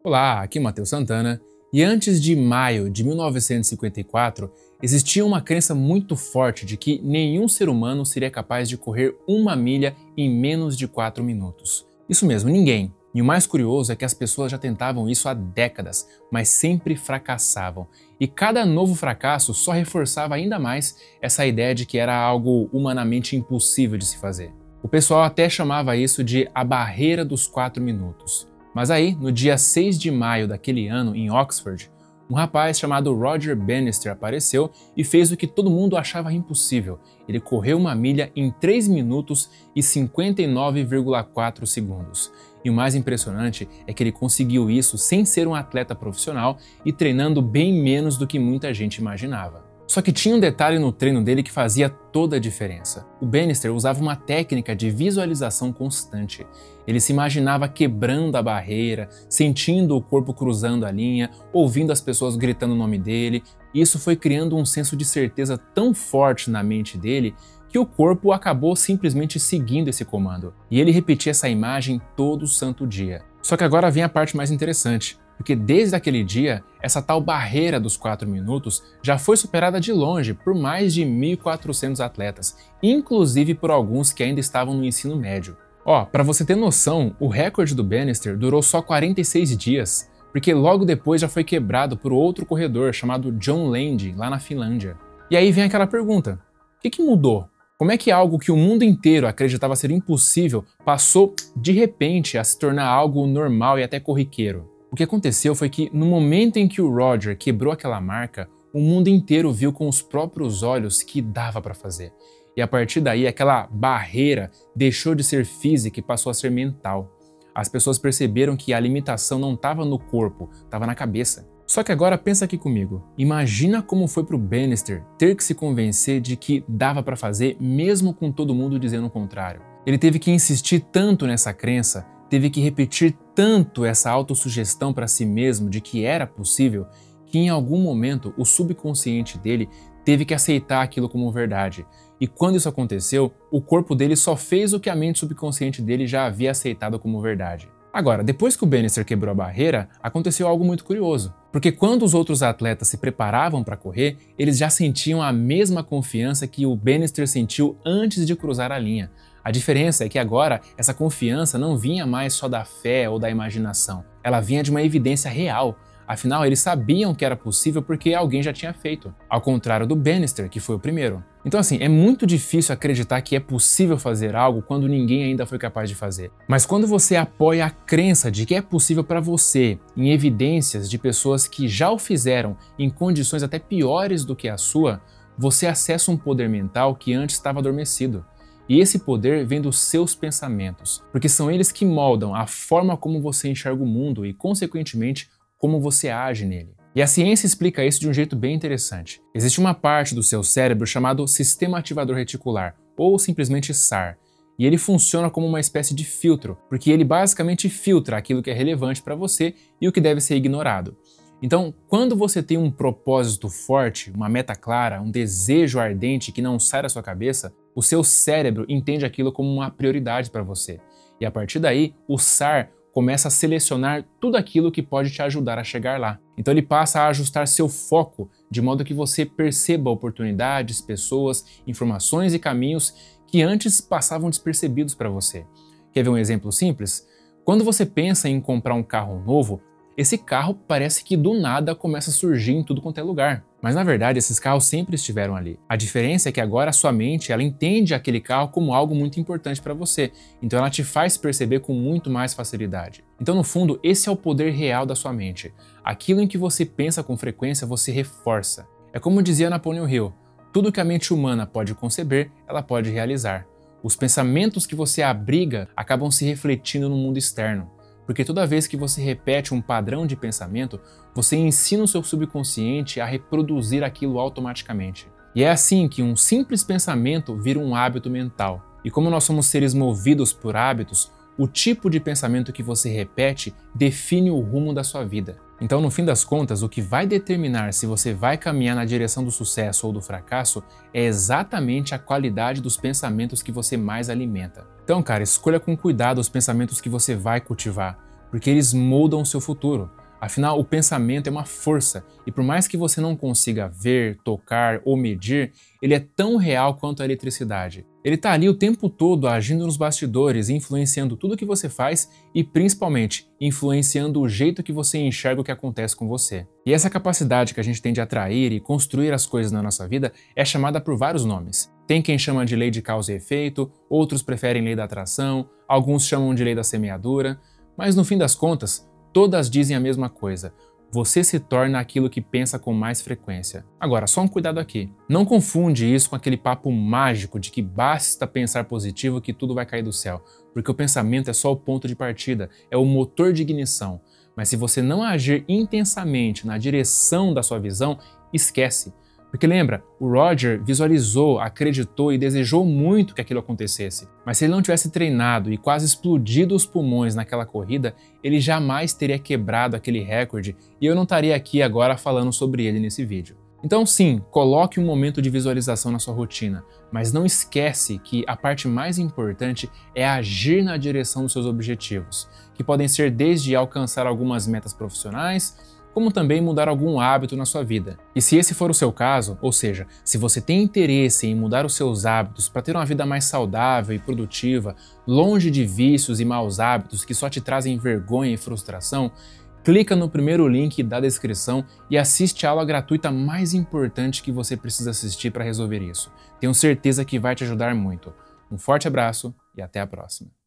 Olá, aqui é Matheus Santana, e antes de maio de 1954, existia uma crença muito forte de que nenhum ser humano seria capaz de correr 1 milha em menos de 4 minutos. Isso mesmo, ninguém. E o mais curioso é que as pessoas já tentavam isso há décadas, mas sempre fracassavam. E cada novo fracasso só reforçava ainda mais essa ideia de que era algo humanamente impossível de se fazer. O pessoal até chamava isso de a barreira dos 4 minutos. Mas aí, no dia 6 de maio daquele ano, em Oxford, um rapaz chamado Roger Bannister apareceu e fez o que todo mundo achava impossível. Ele correu 1 milha em 3 minutos e 59,4 segundos. E o mais impressionante é que ele conseguiu isso sem ser um atleta profissional e treinando bem menos do que muita gente imaginava. Só que tinha um detalhe no treino dele que fazia toda a diferença. O Bannister usava uma técnica de visualização constante. Ele se imaginava quebrando a barreira, sentindo o corpo cruzando a linha, ouvindo as pessoas gritando o nome dele. E isso foi criando um senso de certeza tão forte na mente dele que o corpo acabou simplesmente seguindo esse comando. E ele repetia essa imagem todo santo dia. Só que agora vem a parte mais interessante. Porque desde aquele dia, essa tal barreira dos 4 minutos já foi superada de longe por mais de 1.400 atletas, inclusive por alguns que ainda estavam no ensino médio. Para você ter noção, o recorde do Bannister durou só 46 dias, porque logo depois já foi quebrado por outro corredor chamado John Land, lá na Finlândia. E aí vem aquela pergunta, o que mudou? Como é que algo que o mundo inteiro acreditava ser impossível passou, de repente, a se tornar algo normal e até corriqueiro? O que aconteceu foi que, no momento em que o Roger quebrou aquela marca, o mundo inteiro viu com os próprios olhos que dava para fazer. E a partir daí, aquela barreira deixou de ser física e passou a ser mental. As pessoas perceberam que a limitação não estava no corpo, estava na cabeça. Só que agora pensa aqui comigo. Imagina como foi para o Bannister ter que se convencer de que dava para fazer mesmo com todo mundo dizendo o contrário. Ele teve que insistir tanto nessa crença, teve que repetir tanto essa autossugestão para si mesmo de que era possível, que em algum momento o subconsciente dele teve que aceitar aquilo como verdade. E quando isso aconteceu, o corpo dele só fez o que a mente subconsciente dele já havia aceitado como verdade. Agora, depois que o Bannister quebrou a barreira, aconteceu algo muito curioso. Porque quando os outros atletas se preparavam para correr, eles já sentiam a mesma confiança que o Bannister sentiu antes de cruzar a linha. A diferença é que agora essa confiança não vinha mais só da fé ou da imaginação, ela vinha de uma evidência real. Afinal, eles sabiam que era possível porque alguém já tinha feito, ao contrário do Bannister, que foi o primeiro. Então assim, é muito difícil acreditar que é possível fazer algo quando ninguém ainda foi capaz de fazer. Mas quando você apoia a crença de que é possível para você, em evidências de pessoas que já o fizeram em condições até piores do que a sua, você acessa um poder mental que antes estava adormecido. E esse poder vem dos seus pensamentos, porque são eles que moldam a forma como você enxerga o mundo e, consequentemente, como você age nele. E a ciência explica isso de um jeito bem interessante. Existe uma parte do seu cérebro chamado Sistema Ativador Reticular, ou simplesmente SAR, e ele funciona como uma espécie de filtro, porque ele basicamente filtra aquilo que é relevante para você e o que deve ser ignorado. Então, quando você tem um propósito forte, uma meta clara, um desejo ardente que não sai da sua cabeça, o seu cérebro entende aquilo como uma prioridade para você. E a partir daí, o SAR começa a selecionar tudo aquilo que pode te ajudar a chegar lá. Então ele passa a ajustar seu foco de modo que você perceba oportunidades, pessoas, informações e caminhos que antes passavam despercebidos para você. Quer ver um exemplo simples? Quando você pensa em comprar um carro novo, esse carro parece que do nada começa a surgir em tudo quanto é lugar. Mas na verdade esses carros sempre estiveram ali. A diferença é que agora a sua mente ela entende aquele carro como algo muito importante para você. Então ela te faz perceber com muito mais facilidade. Então no fundo esse é o poder real da sua mente. Aquilo em que você pensa com frequência você reforça. É como dizia Napoleon Hill, tudo que a mente humana pode conceber, ela pode realizar. Os pensamentos que você abriga acabam se refletindo no mundo externo. Porque toda vez que você repete um padrão de pensamento, você ensina o seu subconsciente a reproduzir aquilo automaticamente. E é assim que um simples pensamento vira um hábito mental. E como nós somos seres movidos por hábitos, o tipo de pensamento que você repete define o rumo da sua vida. Então, no fim das contas, o que vai determinar se você vai caminhar na direção do sucesso ou do fracasso é exatamente a qualidade dos pensamentos que você mais alimenta. Então, cara, escolha com cuidado os pensamentos que você vai cultivar, porque eles moldam o seu futuro. Afinal, o pensamento é uma força, e por mais que você não consiga ver, tocar ou medir, ele é tão real quanto a eletricidade. Ele está ali o tempo todo agindo nos bastidores, influenciando tudo o que você faz e, principalmente, influenciando o jeito que você enxerga o que acontece com você. E essa capacidade que a gente tem de atrair e construir as coisas na nossa vida é chamada por vários nomes. Tem quem chama de lei de causa e efeito, outros preferem lei da atração, alguns chamam de lei da semeadura, mas no fim das contas, todas dizem a mesma coisa: você se torna aquilo que pensa com mais frequência. Agora, só um cuidado aqui. Não confunde isso com aquele papo mágico de que basta pensar positivo que tudo vai cair do céu, porque o pensamento é só o ponto de partida, é o motor de ignição. Mas se você não agir intensamente na direção da sua visão, esquece. Porque lembra, o Roger visualizou, acreditou e desejou muito que aquilo acontecesse. Mas se ele não tivesse treinado e quase explodido os pulmões naquela corrida, ele jamais teria quebrado aquele recorde e eu não estaria aqui agora falando sobre ele nesse vídeo. Então sim, coloque um momento de visualização na sua rotina, mas não esquece que a parte mais importante é agir na direção dos seus objetivos, que podem ser desde alcançar algumas metas profissionais, como também mudar algum hábito na sua vida. E se esse for o seu caso, ou seja, se você tem interesse em mudar os seus hábitos para ter uma vida mais saudável e produtiva, longe de vícios e maus hábitos que só te trazem vergonha e frustração, clica no primeiro link da descrição e assiste a aula gratuita mais importante que você precisa assistir para resolver isso. Tenho certeza que vai te ajudar muito. Um forte abraço e até a próxima.